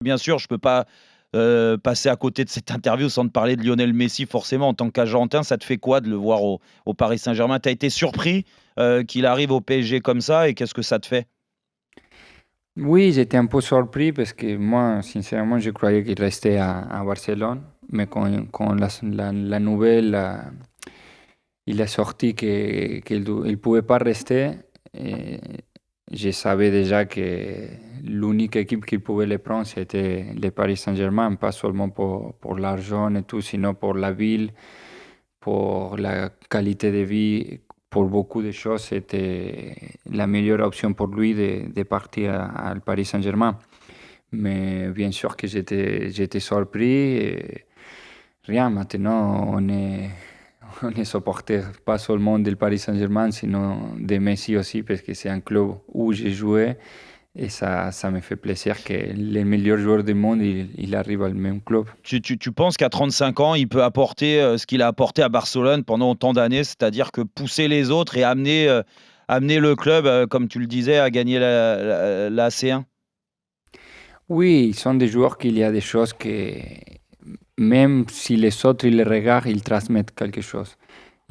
Bien sûr, je peux pas, passer à côté de cette interview sans te parler de Lionel Messi forcément. En tant qu'Argentin, ça te fait quoi de le voir au Paris Saint-Germain? Tu as été surpris, qu'il arrive au PSG comme ça et qu'est-ce que ça te fait? Oui, j'étais un peu surpris parce que moi, sincèrement, je croyais qu'il restait à Barcelone. Mais quand la nouvelle il a sorti qu'il ne pouvait pas rester, et je savais déjà que l'unique équipe qui pouvait le prendre, c'était le Paris Saint-Germain, pas seulement pour l'argent et tout, sinon pour la ville, pour la qualité de vie, pour beaucoup de choses. C'était la meilleure option pour lui de partir al Paris Saint-Germain. Mais bien sûr que j'étais surpris. Et rien, maintenant, on est supporter pas seulement del Paris Saint-Germain, sinon de Messi aussi, parce que c'est un club où j'ai joué. Et ça me fait plaisir que le meilleur joueur du monde, il arrive au même club. Tu penses qu'à 35 ans, il peut apporter, ce qu'il a apporté à Barcelone pendant autant d'années, c'est-à-dire que pousser les autres et amener le club, comme tu le disais, à gagner la C1? Oui, ils sont des joueurs qu'il y a des choses que, même si les autres ils les regardent, ils transmettent quelque chose.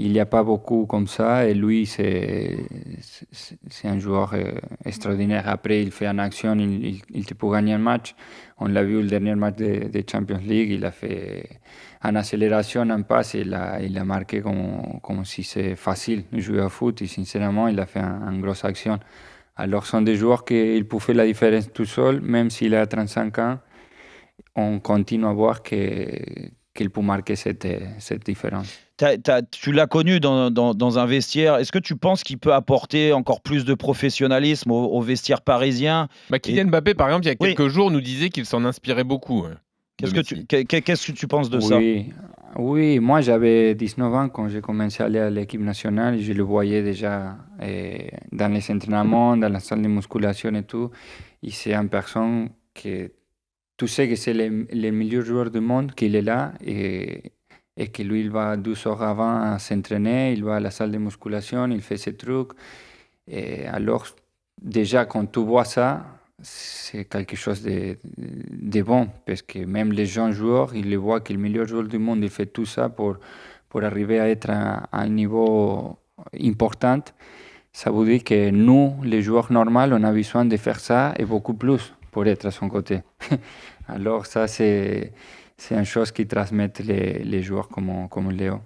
Il n'y a pas beaucoup comme ça et lui, c'est un joueur extraordinaire. Après, il fait une action, il te peut gagner un match. On l'a vu le dernier match de Champions League, il a fait une accélération, un passe, et il a marqué comme si c'est facile de jouer au foot. Et sincèrement, il a fait une grosse action. Alors, ce sont des joueurs qui peuvent faire la différence tout seul, même s'il a 35 ans, on continue à voir qu'il peut marquer cette différence. Tu l'as connu dans un vestiaire. Est-ce que tu penses qu'il peut apporter encore plus de professionnalisme au vestiaire parisien? Bah, Et Kylian Mbappé, par exemple, il y a oui, quelques jours, nous disait qu'il s'en inspirait beaucoup de Messi. qu'est-ce que tu penses de ça? Oui, oui, moi j'avais 19 ans quand j'ai commencé à aller à l'équipe nationale et je le voyais déjà dans les entraînements, dans la salle de musculation et tout. Et c'est une personne que tu sais que c'est le meilleur joueur du monde, qu'il est là et que lui il va 12 heures avant à s'entraîner, il va à la salle de musculation, il fait ses trucs. Et alors, déjà, quand tu vois ça, c'est quelque chose de bon, parce que même les jeunes joueurs, ils le voient que le meilleur joueur du monde, il fait tout ça pour arriver à être à un niveau important. Ça veut dire que nous, les joueurs normaux, on a besoin de faire ça et beaucoup plus pour être à son côté. Alors ça, c'est une chose qui transmettent les joueurs comme Léo.